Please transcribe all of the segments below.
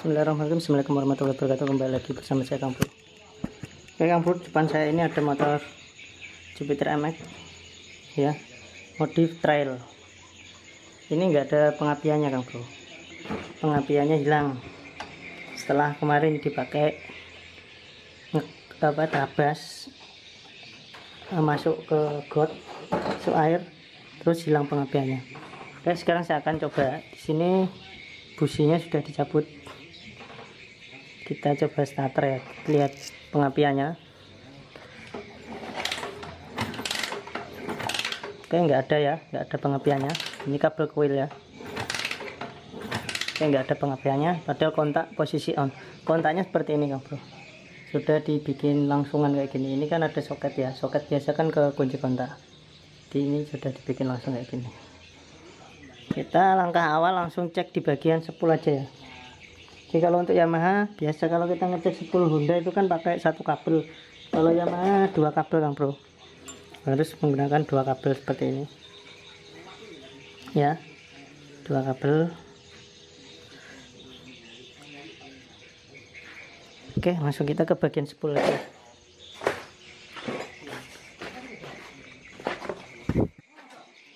Bismillahirrahmanirrahim. Assalamualaikum warahmatullahi wabarakatuh. Kembali lagi bersama saya Kang Bro. Oke Kang Bro, depan saya ini ada motor Jupiter MX ya, modif trail. Ini enggak ada pengapiannya Kang Bro. Pengapiannya hilang setelah kemarin dipakai tabas masuk ke got masuk air, terus hilang pengapiannya. Oke, sekarang saya akan coba. Di sini businya sudah dicabut. Kita coba starter ya, lihat pengapiannya. Oke, nggak ada ya, nggak ada pengapiannya. Ini kabel coil ya. Oke, nggak ada pengapiannya, padahal kontak posisi on. Kontaknya seperti ini Kang Bro, sudah dibikin langsungan kayak gini. Ini kan ada soket ya, soket biasa kan ke kunci kontak. Di ini sudah dibikin langsung kayak gini. Kita langkah awal langsung cek di bagian spool aja ya. Jadi kalau untuk Yamaha biasa kalau kita ngecek spool Honda itu kan pakai satu kabel. Kalau Yamaha dua kabel Kang Bro, harus menggunakan dua kabel seperti ini ya, dua kabel. Oke, langsung kita ke bagian spool aja.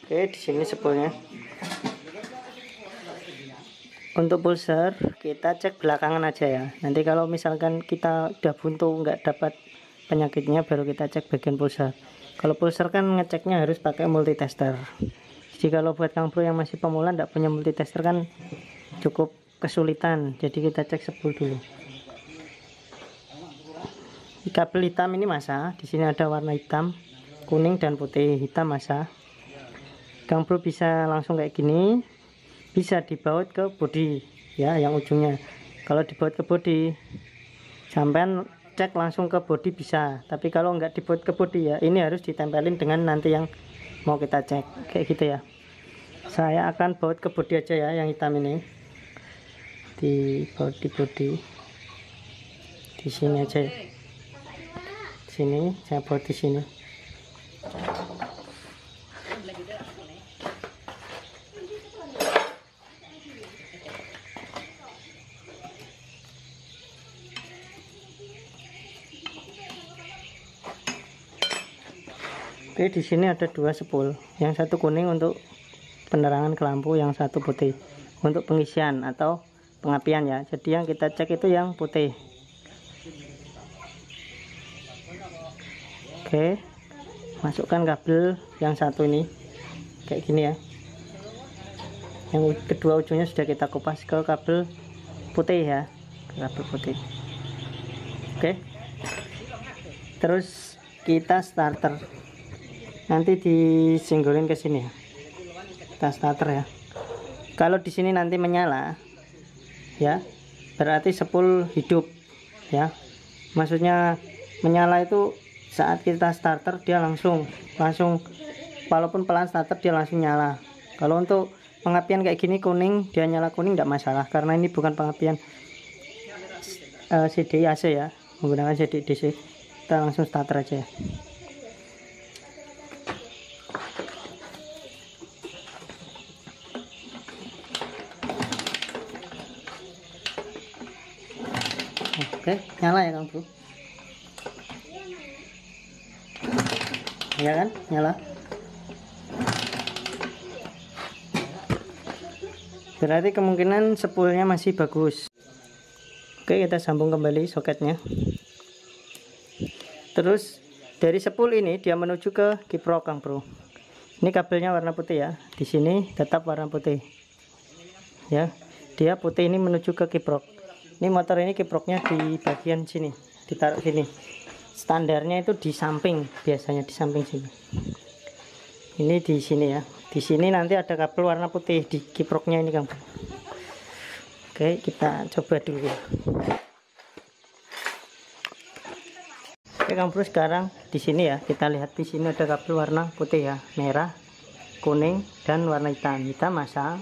Oke, di sini spoolnya. Untuk pulser kita cek belakangan aja ya. Nanti kalau misalkan kita udah buntu nggak dapat penyakitnya, baru kita cek bagian pulser. Kalau pulser kan ngeceknya harus pakai multitester. Jadi kalau buat Kang Bro yang masih pemula nggak punya multitester kan cukup kesulitan. Jadi kita cek spool dulu. Di kabel hitam ini masa, di sini ada warna hitam, kuning dan putih. Hitam masa. Kang Bro bisa langsung kayak gini, bisa dibaut ke bodi ya, yang ujungnya. Kalau dibaut ke bodi, sampai cek langsung ke bodi bisa. Tapi kalau nggak dibaut ke bodi ya, ini harus ditempelin dengan nanti yang mau kita cek kayak gitu ya. Saya akan baut ke bodi aja ya, yang hitam ini dibaut di bodi. Di sini aja ya. Sini saya baut di sini. Oke, di sini ada dua spool, yang satu kuning untuk penerangan ke lampu, yang satu putih untuk pengisian atau pengapian ya. Jadi yang kita cek itu yang putih. Oke, masukkan kabel yang satu ini kayak gini ya. Yang kedua ujungnya sudah kita kupas ke kabel putih ya, ke kabel putih. Oke, terus kita starter. Nanti disenggolin ke sini ya. Kita starter ya. Kalau di sini nanti menyala ya, berarti spool hidup ya. Maksudnya menyala itu saat kita starter dia langsung walaupun pelan starter dia langsung nyala. Kalau untuk pengapian kayak gini kuning, dia nyala kuning tidak masalah, karena ini bukan pengapian CDI AC ya, menggunakan CDI DC. Kita langsung starter aja ya. Oke, nyala ya Kang Bro. Ya kan, nyala. Berarti kemungkinan spoolnya masih bagus. Oke, kita sambung kembali soketnya. Terus dari spool ini dia menuju ke kiprok Kang Bro. Ini kabelnya warna putih ya. Di sini tetap warna putih. Ya, dia putih ini menuju ke kiprok. Ini motor ini kiproknya di bagian sini, ditaruh sini. Standarnya itu di samping, biasanya di samping sini. Ini di sini ya. Di sini nanti ada kabel warna putih di kiproknya ini Kang. Oke, kita coba dulu ya. Oke Kang Bro, sekarang di sini ya, kita lihat di sini ada kabel warna putih ya, merah, kuning dan warna hitam. Hitam masa,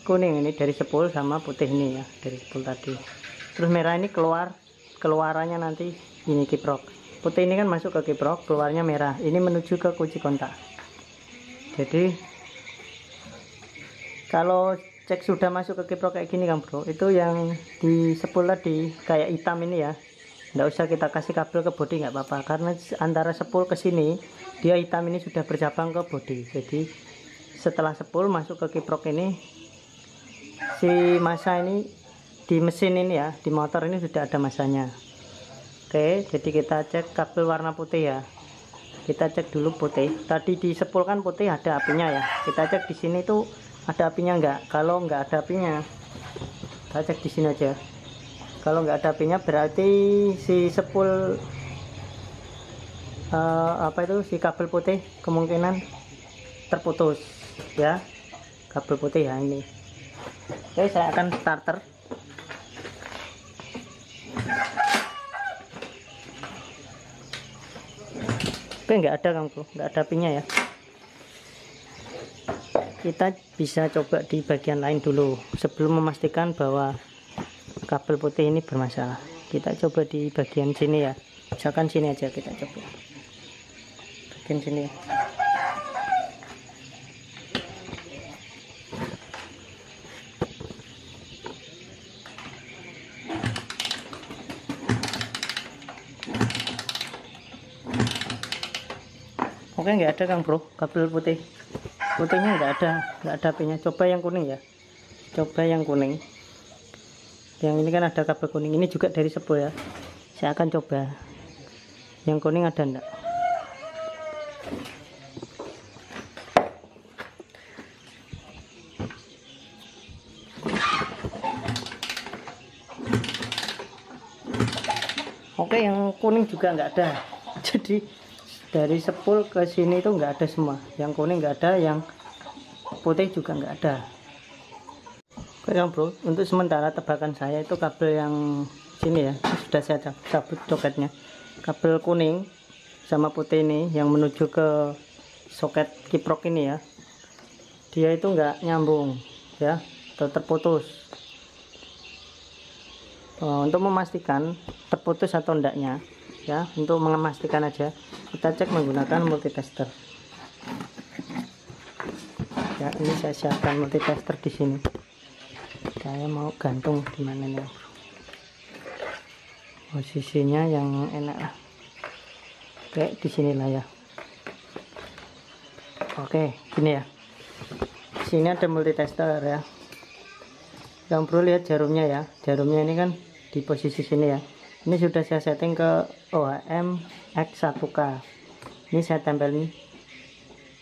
kuning ini dari spool sama putih ini ya, dari spool tadi. Terus merah ini keluarannya nanti ini kiprok. Putih ini kan masuk ke kiprok, keluarnya merah. Ini menuju ke kunci kontak. Jadi kalau cek sudah masuk ke kiprok kayak gini kan bro, itu yang di spool tadi kayak hitam ini ya, nggak usah kita kasih kabel ke bodi, nggak apa-apa, karena antara spool ke sini dia hitam ini sudah bercabang ke bodi. Jadi setelah spool masuk ke kiprok ini, si masa ini di mesin ini ya, di motor ini sudah ada masanya. Oke, jadi kita cek kabel warna putih ya, kita cek dulu putih. Tadi di spool kan putih ada apinya ya, kita cek di sini tuh ada apinya enggak. Kalau enggak ada apinya, kita cek di sini aja. Kalau enggak ada apinya berarti si spool si kabel putih kemungkinan terputus ya, kabel putih ya ini. Oke, saya akan starter. Oke, enggak ada kan bro, enggak ada apinya ya. Kita bisa coba di bagian lain dulu sebelum memastikan bahwa kabel putih ini bermasalah. Kita coba di bagian sini ya, misalkan sini aja, kita coba bagian sini ya. Oke, nggak ada Kang bro, kabel putihnya nggak ada apinya. Coba yang kuning ya, coba yang kuning. Yang ini kan ada kabel kuning, ini juga dari spool ya. Saya akan coba yang kuning ada enggak. Oke, yang kuning juga nggak ada. Jadi dari spool ke sini itu nggak ada semua, yang kuning nggak ada, yang putih juga nggak ada. Oke yang bro, untuk sementara tebakan saya itu kabel yang sini ya, sudah saya cabut soketnya. Kabel kuning sama putih ini yang menuju ke soket kiprok ini ya, dia itu nggak nyambung ya, terputus. Untuk memastikan terputus atau enggaknya ya, untuk memastikan aja kita cek menggunakan multitester ya. Ini saya siapkan multitester di sini. Saya mau gantung di mana nih posisinya yang enak lah, kayak di sinilah ya. Oke, gini ya, di sini ada multitester ya. Yang perlu lihat jarumnya ya, jarumnya ini kan di posisi sini ya. Ini sudah saya setting ke OHM X1K. Ini saya tempelin.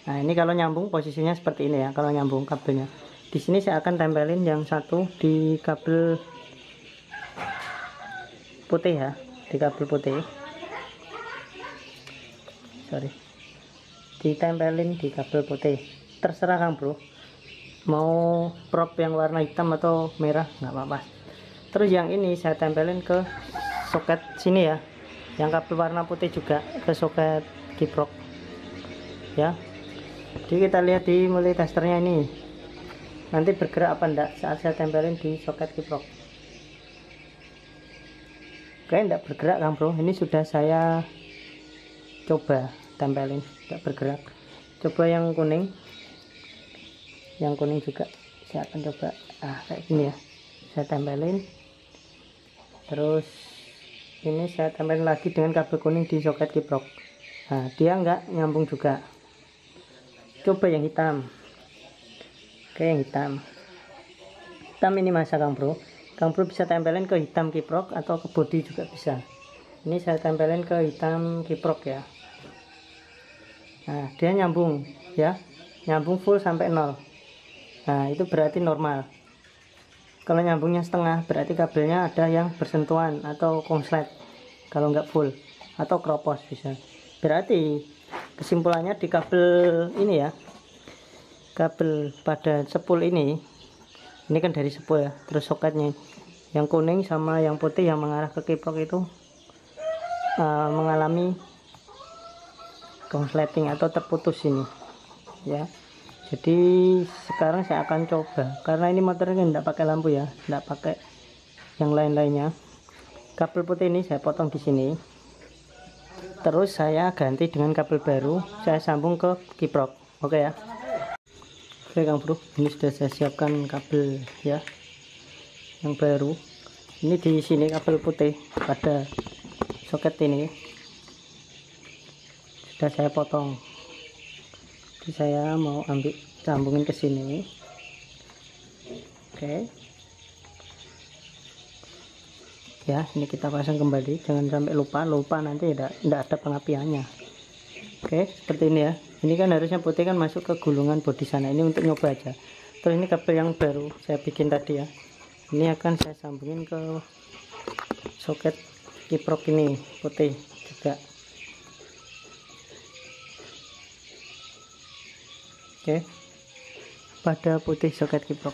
Nah, ini kalau nyambung posisinya seperti ini ya, kalau nyambung kabelnya. Di sini saya akan tempelin yang satu di kabel putih ya, di kabel putih. Sorry. Ditempelin di kabel putih. Terserah Kang bro. Mau prop yang warna hitam atau merah nggak apa-apa. Terus yang ini saya tempelin ke soket sini ya, yang kabel warna putih juga ke soket kiprok ya. Jadi kita lihat di multitesternya ini nanti bergerak apa enggak saat saya tempelin di soket kiprok. Oke, enggak bergerak Kang bro, ini sudah saya coba tempelin, enggak bergerak. Coba yang kuning juga saya akan coba kayak gini ya, saya tempelin. Terus ini saya tempelin lagi dengan kabel kuning di soket kiprok. Nah, dia nggak nyambung juga. Coba yang hitam. Oke, yang hitam ini masa Kang bro. Kang bro bisa tempelin ke hitam kiprok atau ke bodi juga bisa. Ini saya tempelin ke hitam kiprok ya. Nah, dia nyambung ya, nyambung full sampai 0. Nah, itu berarti normal. Kalau nyambungnya setengah berarti kabelnya ada yang bersentuhan atau konslet, kalau nggak full, atau kropos bisa. Berarti kesimpulannya di kabel ini ya, kabel pada spool ini kan dari spool ya, terus soketnya yang kuning sama yang putih yang mengarah ke kiprok itu mengalami konsleting atau terputus ini ya. Jadi sekarang saya akan coba, karena ini motornya tidak pakai lampu ya, tidak pakai yang lain-lainnya. Kabel putih ini saya potong di sini, terus saya ganti dengan kabel baru, saya sambung ke kiprok. Oke ya. Oke Kang Bro, ini sudah saya siapkan kabel ya yang baru. Ini di sini kabel putih pada soket ini sudah saya potong. Jadi saya mau ambil sambungin ke sini. Oke. Ya, ini kita pasang kembali, jangan sampai lupa nanti tidak ada pengapiannya. Oke, seperti ini ya. Ini kan harusnya putih kan masuk ke gulungan bodi sana. Ini untuk nyoba aja. Terus ini kabel yang baru saya bikin tadi ya. Ini akan saya sambungin ke soket kiprok ini putih juga. Oke. Pada putih soket kiprok.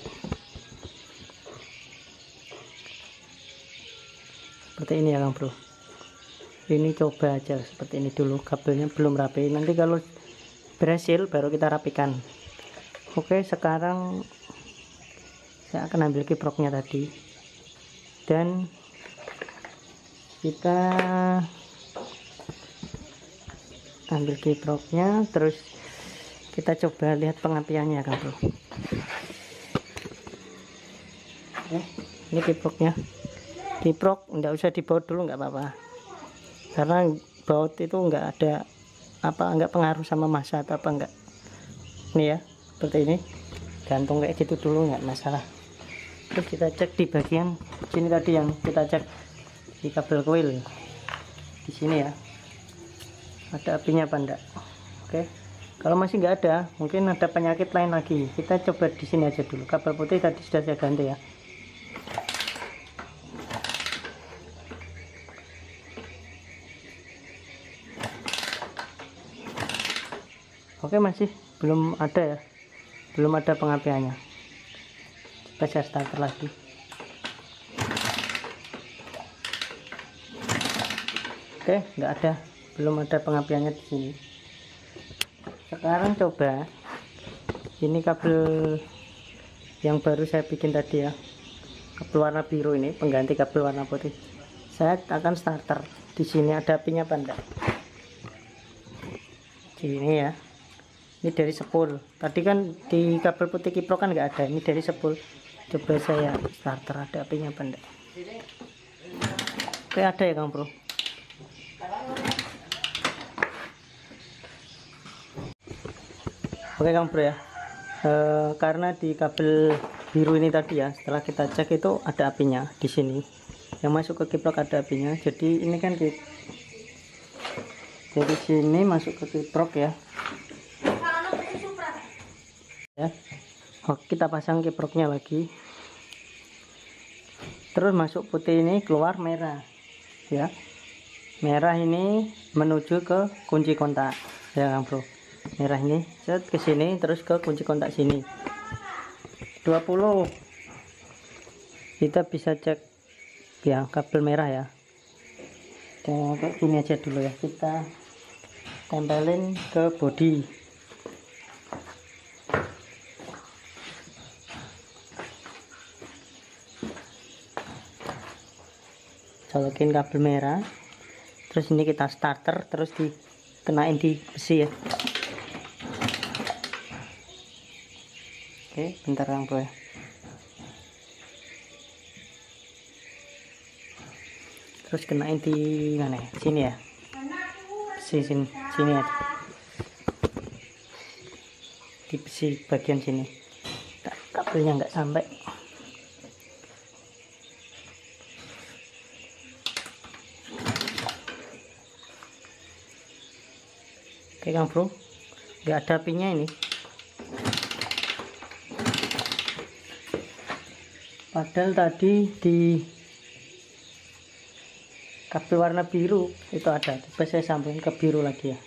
Seperti ini ya Kang Bro. Ini coba aja seperti ini dulu, kabelnya belum rapi, nanti kalau berhasil baru kita rapikan. Oke, sekarang saya akan ambil kiproknya tadi dan kita ambil kiproknya, terus kita coba lihat pengapiannya Kang Bro. Oke, ini kiproknya. Kiprok enggak usah dibaut dulu, nggak apa-apa, karena baut itu enggak ada enggak pengaruh sama massa atau apa enggak. Ini ya, seperti ini, gantung kayak gitu dulu, nggak masalah. Terus kita cek di bagian sini tadi yang kita cek di kabel coil di sini ya, ada apinya apa enggak. Oke, kalau masih nggak ada, mungkin ada penyakit lain lagi. Kita coba di sini aja dulu. Kabel putih tadi sudah saya ganti ya. Oke, masih belum ada ya, belum ada pengapiannya. Coba saya starter lagi. Oke, nggak ada, belum ada pengapiannya di sini. Sekarang coba ini kabel yang baru saya bikin tadi ya, kabel warna biru ini pengganti kabel warna putih. Saya akan starter. Di sini ada apinya apa enggak? Ini ya. Ini dari spool. Tadi kan di kabel putih kiprok kan nggak ada. Ini dari spool. Coba saya starter, ada apinya apa enggak? Oke, ada ya Kang Bro. Oke Kang Bro ya. Karena di kabel biru ini tadi ya, setelah kita cek itu ada apinya di sini. Yang masuk ke kiprok ada apinya. Jadi ini kan dari sini masuk ke kiprok ya. Ya, oke, kita pasang kiproknya lagi, terus masuk putih ini, keluar merah ya. Merah ini menuju ke kunci kontak ya Kang Bro. Merah ini set ke sini, terus ke kunci kontak sini 20. Kita bisa cek ya kabel merah ya. Kayak gini aja dulu ya, kita tempelin ke bodi. Colokin kabel merah, terus ini kita starter, terus dikenain di besi ya. Oke, bentar Kang Bro ya. Terus kenain di mana ya? Sini ya, sini aja, di besi bagian sini. Kabelnya nggak sampai. Oke Kang Bro, nggak ada apinya ini. Padahal tadi di kabel warna biru itu ada. Coba saya sambungin ke biru lagi ya.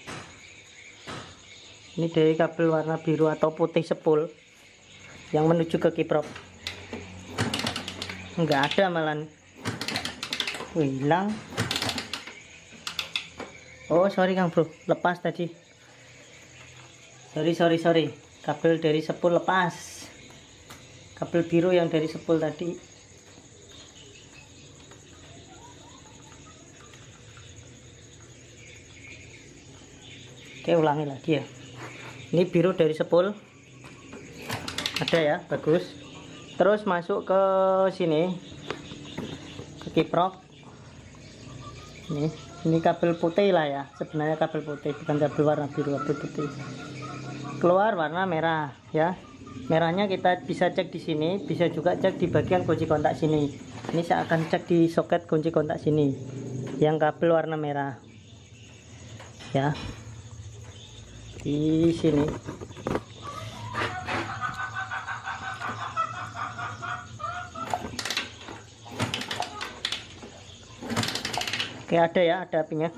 Ini dari kabel warna biru atau putih spool yang menuju ke kiprok. Nggak ada malah. Hilang. Oh sorry Kang Bro, lepas tadi. Sorry, kabel dari spool lepas, kabel biru yang dari spool tadi. Oke, ulangi lagi ya. Ini biru dari spool, ada ya, bagus. Terus masuk ke sini, ke kiprok. Ini kabel putih lah ya, sebenarnya kabel putih, bukan kabel warna biru, kabel putih. Keluar warna merah ya. Merahnya kita bisa cek di sini, bisa juga cek di bagian kunci kontak sini. Ini saya akan cek di soket kunci kontak sini, yang kabel warna merah ya, di sini. Oke, ada ya, ada apinya.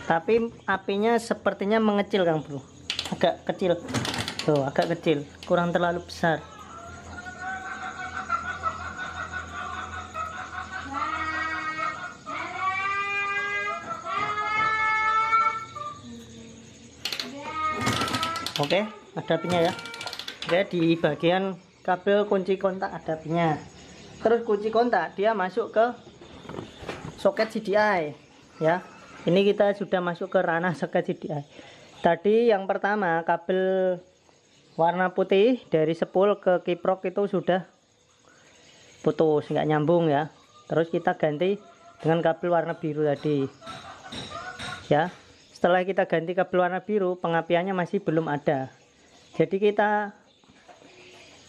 Tapi apinya sepertinya mengecil Kang Bro, agak kecil tuh, agak kecil, kurang terlalu besar. Oke, ada apinya ya. Oke, di bagian kabel kunci kontak ada apinya. Terus kunci kontak dia masuk ke soket CDI ya. Ini kita sudah masuk ke ranah soket CDI. Tadi yang pertama kabel warna putih dari spool ke kiprok itu sudah putus, nggak nyambung ya. Terus kita ganti dengan kabel warna biru tadi ya. Setelah kita ganti kabel warna biru, pengapiannya masih belum ada. Jadi kita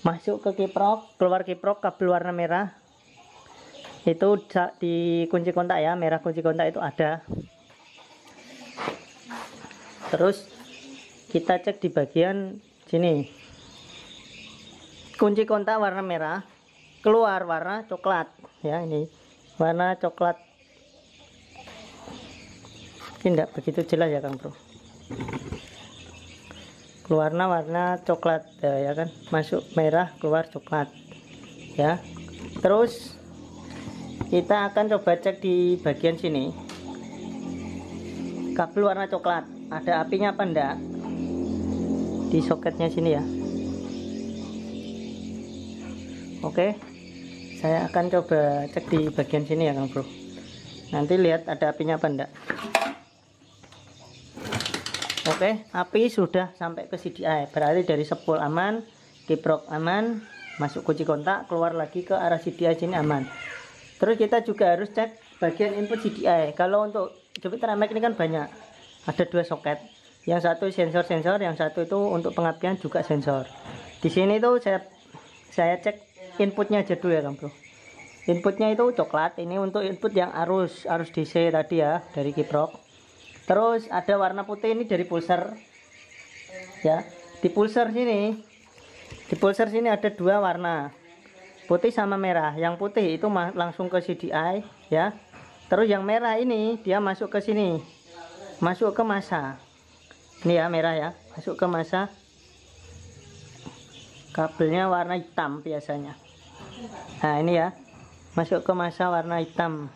masuk ke kiprok, keluar kiprok kabel warna merah. Itu di kunci kontak ya, merah kunci kontak itu ada. Terus kita cek di bagian sini, kunci kontak warna merah, keluar warna coklat ya. Ini warna coklat, tidak begitu jelas ya Kang Bro. Keluarnya warna coklat ya kan, masuk merah keluar coklat ya. Terus kita akan coba cek di bagian sini, kabel warna coklat ada apinya apa enggak di soketnya sini ya. Oke, saya akan coba cek di bagian sini ya Kang Bro, nanti lihat ada apinya apa enggak. Oke, api sudah sampai ke CDI, berarti dari spool aman, kiprok aman, masuk kunci kontak, keluar lagi ke arah CDI sini aman. Terus kita juga harus cek bagian input CDI. Kalau untuk Jupiter Max ini kan banyak, ada 2 soket. Yang satu sensor, yang satu itu untuk pengapian juga sensor. Di sini tuh saya cek inputnya aja dulu ya Kang Bro. Inputnya itu coklat, ini untuk input yang arus DC tadi ya, dari kiprok. Terus ada warna putih ini dari pulser ya. Di pulser sini ada 2 warna, putih sama merah. Yang putih itu langsung ke CDI ya. Terus yang merah ini dia masuk ke sini, masuk ke masa. Ini ya merah ya, masuk ke masa. Kabelnya warna hitam biasanya. Nah ini ya, masuk ke masa warna hitam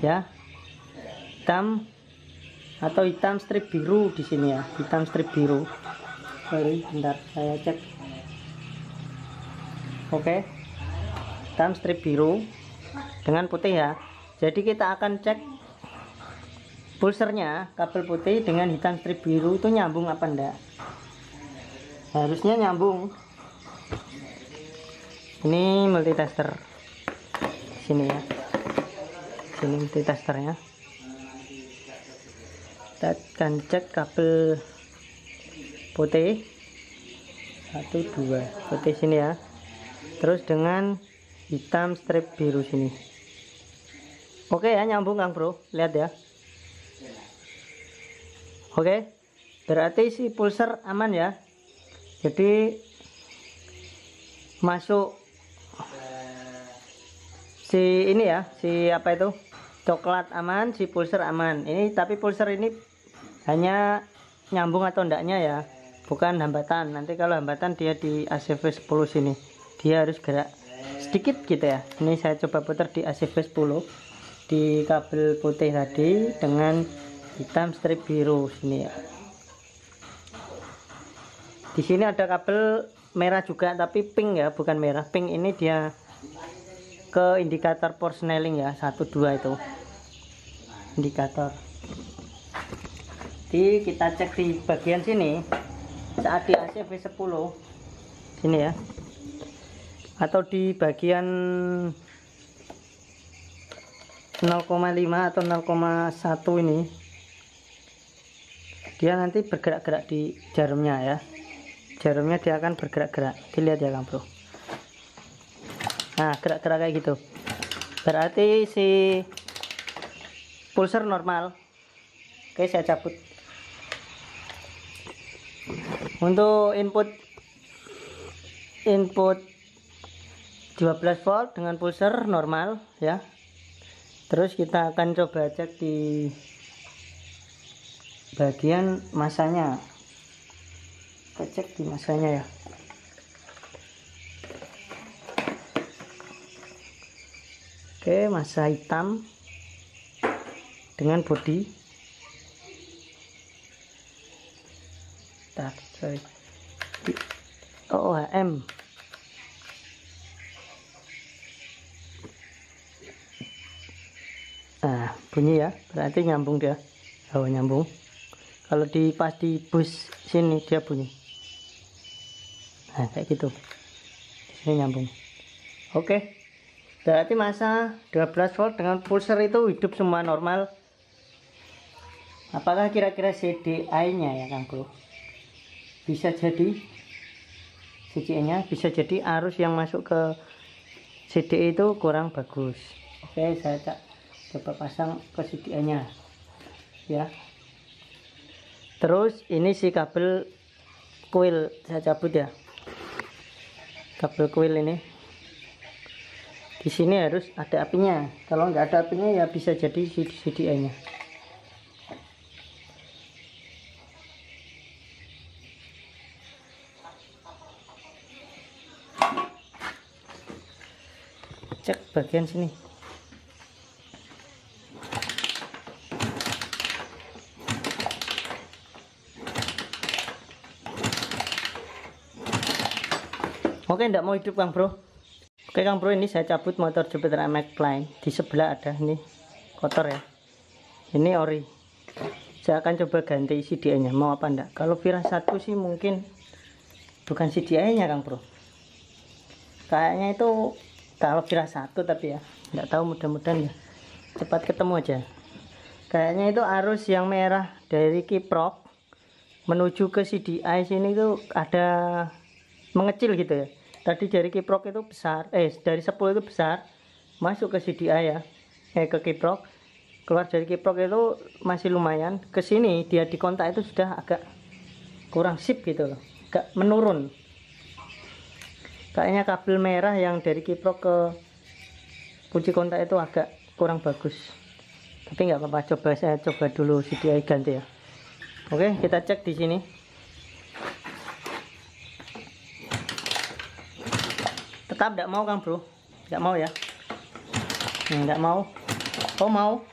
ya, hitam atau hitam strip biru di sini ya, hitam strip biru. Sorry, bentar saya cek. Oke, hitam strip biru dengan putih ya. Jadi kita akan cek pulsernya, kabel putih dengan hitam strip biru itu nyambung apa enggak. Harusnya nyambung. Ini multitester sini ya, sini multitesternya. Kita akan cek kabel putih 1 2 putih sini ya, terus dengan hitam strip biru sini. Oke ya, nyambung Kang Bro, lihat ya. Oke, berarti si pulser aman ya. Jadi masuk si ini ya, si apa itu, coklat aman, si pulser aman. Ini tapi pulser ini hanya nyambung atau enggaknya ya, bukan hambatan. Nanti kalau hambatan dia di ACV 10 sini, dia harus gerak sedikit gitu ya. Ini saya coba putar di ACV 10 di kabel putih tadi dengan hitam strip biru sini ya. Di sini ada kabel merah juga tapi pink ya, bukan merah, pink. Ini dia ke indikator Forsnelling ya, 1 2 itu indikator. Jadi kita cek di bagian sini, saat di ACV 10 sini ya, atau di bagian 0,5 atau 0,1 ini, dia nanti bergerak-gerak di jarumnya ya. Jarumnya dia akan bergerak-gerak, dilihat ya Kang Bro. Nah, gerak-gerak kayak gitu, berarti si pulser normal. Oke, saya cabut. Untuk input 12 volt dengan pulser normal ya. Terus kita akan coba cek di bagian masanya. Kita cek di masanya ya. Oke, masa hitam dengan bodi. Sorry. OHM. Nah, bunyi ya, berarti nyambung dia. Oh, nyambung. Kalau pas di bus sini dia bunyi. Nah, kayak gitu. Ini nyambung. Oke. Berarti masa 12 volt dengan pulser itu hidup semua normal. Apakah kira-kira CDI-nya ya Kang Bro? Bisa jadi CDI-nya, bisa jadi arus yang masuk ke CDI itu kurang bagus. Oke, saya coba pasang ke CDI-nya ya. Terus ini si kabel kuil saya cabut ya. Kabel kuil ini di sini harus ada apinya. Kalau nggak ada apinya ya bisa jadi CDI-nya. Cek bagian sini. Oke, enggak mau hidup Kang Bro. Oke Kang Bro, ini saya cabut motor Jupiter MX Line. Di sebelah ada ini kotor ya. Ini ori. Saya akan coba ganti CDI-nya. Mau apa enggak? Kalau Vira 1 sih mungkin bukan CDI-nya Kang Bro. Kayaknya itu kalau Vira 1, tapi ya enggak tahu, mudah-mudahan ya cepat ketemu aja. Kayaknya itu arus yang merah dari kiprok menuju ke CDI sini itu ada mengecil gitu ya. Tadi dari kiprok itu besar, dari 10 itu besar, masuk ke CDI ya, ke kiprok, keluar dari kiprok itu masih lumayan, ke sini dia di kontak itu sudah agak kurang sip gitu loh, agak menurun. Kayaknya kabel merah yang dari kiprok ke kunci kontak itu agak kurang bagus. Tapi nggak apa-apa, saya coba dulu CDI ganti ya. Oke, kita cek di sini. Tetap tidak mau Kang Bro, tidak mau ya. Tidak mau. Oh mau,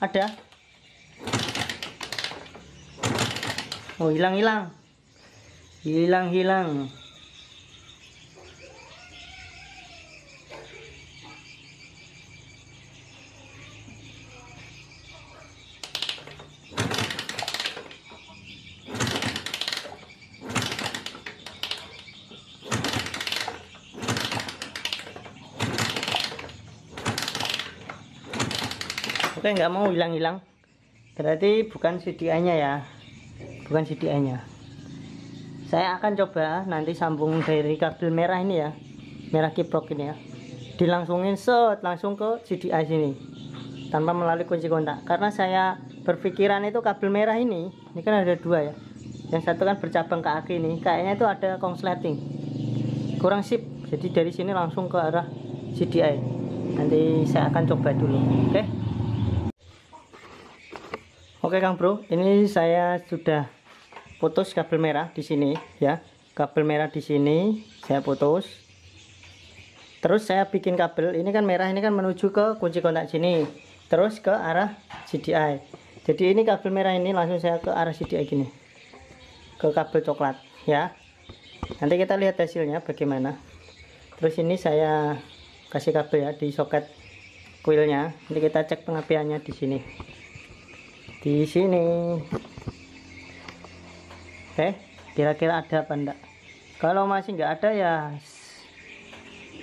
ada. Oh hilang. Oke, nggak mau hilang. Berarti bukan CDI-nya ya, bukan CDI-nya. Saya akan coba nanti sambung dari kabel merah ini ya, merah kiprok ini ya, dilangsungin langsung ke CDI sini tanpa melalui kunci kontak. Karena saya berpikiran itu kabel merah ini kan ada dua ya, yang satu kan bercabang ke aki ini, kayaknya itu ada konsleting, kurang sip. Jadi dari sini langsung ke arah CDI. Nanti saya akan coba dulu. Oke Kang Bro, ini saya sudah putus kabel merah di sini ya. Kabel merah di sini saya putus. Terus saya bikin kabel ini kan merah, ini kan menuju ke kunci kontak sini, terus ke arah CDI. Jadi ini kabel merah ini langsung saya ke arah CDI gini, ke kabel coklat ya. Nanti kita lihat hasilnya bagaimana. Terus ini saya kasih kabel ya di soket kuilnya. Nanti kita cek pengapiannya di sini. Di sini. Oke, kira-kira ada apa enggak? Kalau masih nggak ada ya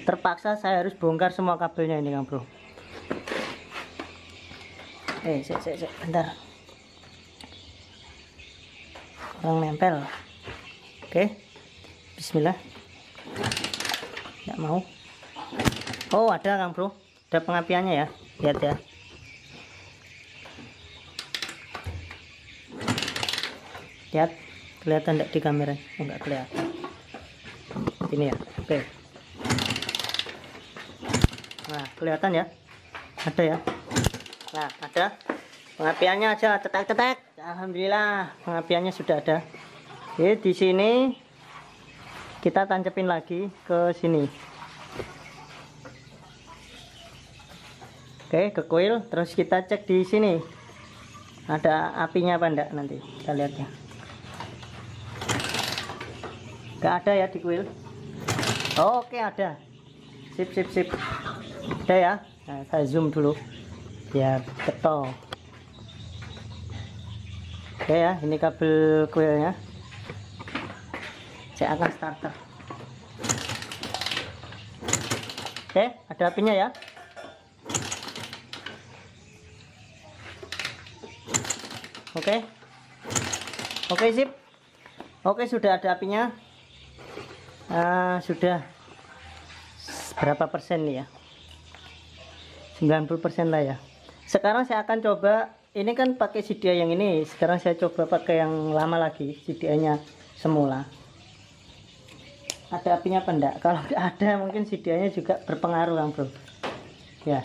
terpaksa saya harus bongkar semua kabelnya ini Kang Bro. Bentar. Kurang nempel. Oke. Bismillah. Nggak mau. Oh, ada Kang Bro. Ada pengapiannya ya. Lihat ya. Lihat. Kelihatan enggak di kamera? Oh, enggak kelihatan. Ini ya. Oke. Nah, kelihatan ya? Ada ya? Nah, ada. Pengapiannya aja tetek-tetek. Alhamdulillah, pengapiannya sudah ada. Oke, di sini kita tancepin lagi ke sini. Oke, ke coil. Terus kita cek di sini. Ada apinya apa enggak nanti? Kita lihat ya. Enggak ada ya di coil. Oke, ada. Sip. Ada ya. Nah, saya zoom dulu biar ketol. Oke ya, ini kabel coilnya. Saya akan starter. Oke, ada apinya ya. Oke, sip. Oke, sudah ada apinya. Sudah berapa persen nih ya? 90% lah ya. Sekarang saya akan coba, ini kan pakai CDI yang ini. Sekarang saya coba pakai yang lama lagi, CDI-nya semula. Ada apinya apa enggak? Kalau enggak ada, mungkin CDI-nya juga berpengaruh Kang Bro. Ya.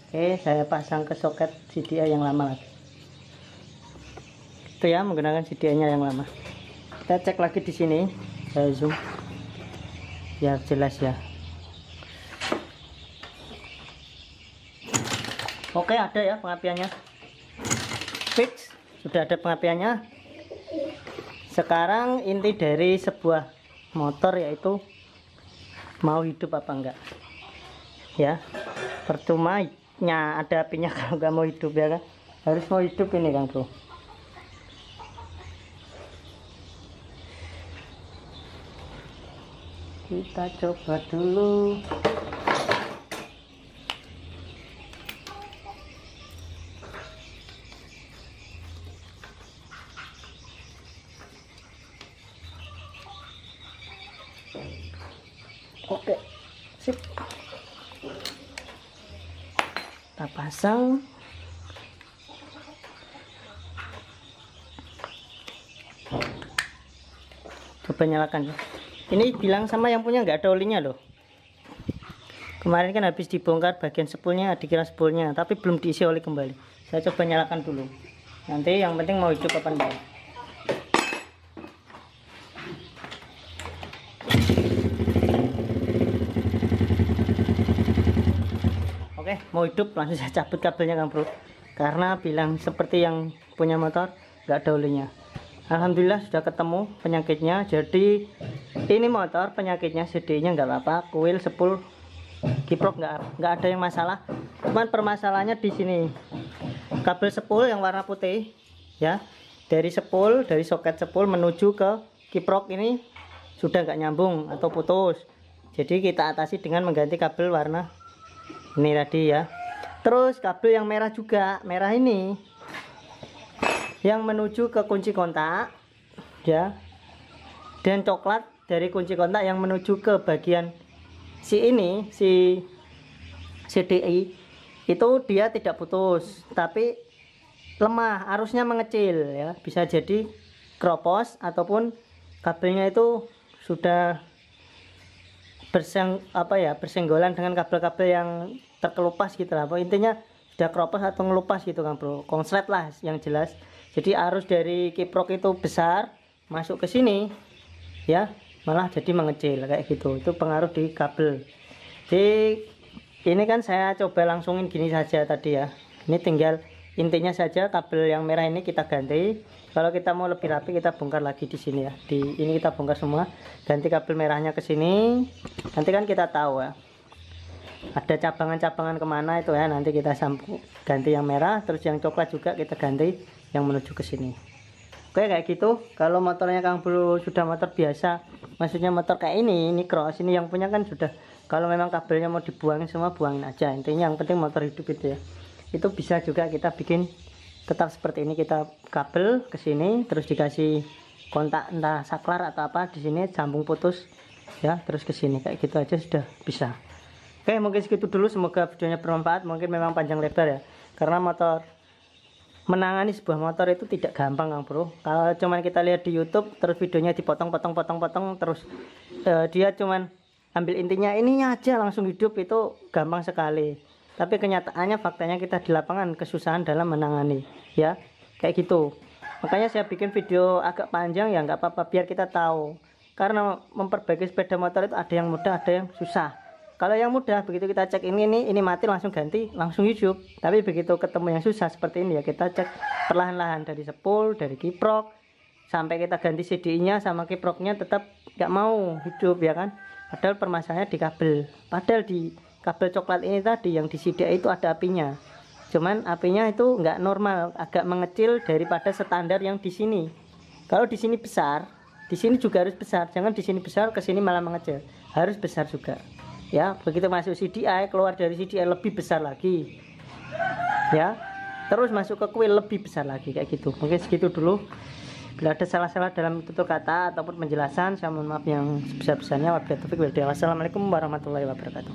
Oke, saya pasang ke soket CDI yang lama lagi. Itu ya, menggunakan CDI-nya yang lama. Kita cek lagi di sini. Saya zoom biar jelas ya. Oke, ada ya pengapiannya. Fix, sudah ada pengapiannya. Sekarang inti dari sebuah motor yaitu mau hidup apa enggak. Ya, percuma ada apinya kalau nggak mau hidup ya kan. Harus mau hidup ini Kang Bro. Kita coba dulu. Oke, sip. Kita pasang. Coba nyalakan ya. Ini bilang sama yang punya nggak ada olinya loh. Kemarin kan habis dibongkar bagian spoolnya, dikira spoolnya, tapi belum diisi oli kembali. Saya coba nyalakan dulu. Nanti yang penting mau hidup apa enggak. Oke, mau hidup, langsung saya cabut kabelnya Kang Bro. Karena bilang seperti yang punya motor nggak ada olinya. Alhamdulillah sudah ketemu penyakitnya. Jadi ini motor penyakitnya CDI-nya nggak apa-apa, coil, spool, kiprok nggak ada yang masalah. Cuman permasalahannya di sini kabel spool yang warna putih ya, dari soket spool menuju ke kiprok ini sudah nggak nyambung atau putus. Jadi kita atasi dengan mengganti kabel warna ini tadi ya. Terus kabel yang merah juga, merah ini yang menuju ke kunci kontak ya, dan coklat dari kunci kontak yang menuju ke bagian si CDI itu dia tidak putus tapi lemah, arusnya mengecil ya, bisa jadi kropos ataupun kabelnya itu sudah bersenggolan dengan kabel-kabel yang terkelupas gitu lah. Intinya sudah kropos atau ngelupas gitu Kang Bro, konslet lah yang jelas. Jadi arus dari kiprok itu besar masuk ke sini ya, malah jadi mengecil kayak gitu. Itu pengaruh di kabel. Jadi ini kan saya coba langsungin gini saja tadi ya. Ini tinggal intinya saja kabel yang merah ini kita ganti. Kalau kita mau lebih rapi kita bongkar lagi di sini ya. Di ini kita bongkar semua, ganti kabel merahnya ke sini. Nanti kan kita tahu ya, ada cabangan-cabangan kemana itu ya, nanti kita ganti yang merah. Terus yang coklat juga kita ganti yang menuju ke sini. Oke, kayak gitu. Kalau motornya Kang Bro sudah motor biasa, maksudnya motor kayak ini cross, ini yang punya kan sudah. Kalau memang kabelnya mau dibuangin semua, buangin aja. Intinya yang penting motor hidup itu ya. Itu bisa juga kita bikin tetap seperti ini, kita kabel ke sini, terus dikasih kontak entah saklar atau apa di sini, sambung putus ya, terus ke sini kayak gitu aja sudah bisa. Oke, mungkin segitu dulu. Semoga videonya bermanfaat. Mungkin memang panjang lebar ya, karena menangani sebuah motor itu tidak gampang Kang Bro. Kalau cuman kita lihat di YouTube terus videonya dipotong-potong terus dia cuman ambil intinya ininya aja langsung hidup, itu gampang sekali. Tapi kenyataannya faktanya kita di lapangan kesusahan dalam menangani ya. Kayak gitu. Makanya saya bikin video agak panjang ya, nggak apa-apa biar kita tahu. Karena memperbaiki sepeda motor itu ada yang mudah, ada yang susah. Kalau yang mudah begitu kita cek ini mati langsung ganti, langsung hidup. Tapi begitu ketemu yang susah seperti ini ya, kita cek perlahan-lahan dari sepul, dari kiprok, sampai kita ganti CDI-nya sama kiproknya tetap nggak mau hidup ya kan. Padahal permasalahannya di kabel. Padahal di kabel coklat ini tadi yang di CDI itu ada apinya. Cuman apinya itu nggak normal, agak mengecil daripada standar yang di sini. Kalau di sini besar, di sini juga harus besar. Jangan di sini besar, ke sini malah mengecil. Harus besar juga. Ya, begitu masuk CDI, keluar dari CDI lebih besar lagi ya, terus masuk ke kuil lebih besar lagi kayak gitu. Mungkin segitu dulu. Bila ada salah-salah dalam tutur kata ataupun penjelasan, saya mohon maaf yang sebesar-besarnya. Wabillahi taufiq wal hidayah. Wassalamualaikum warahmatullahi wabarakatuh.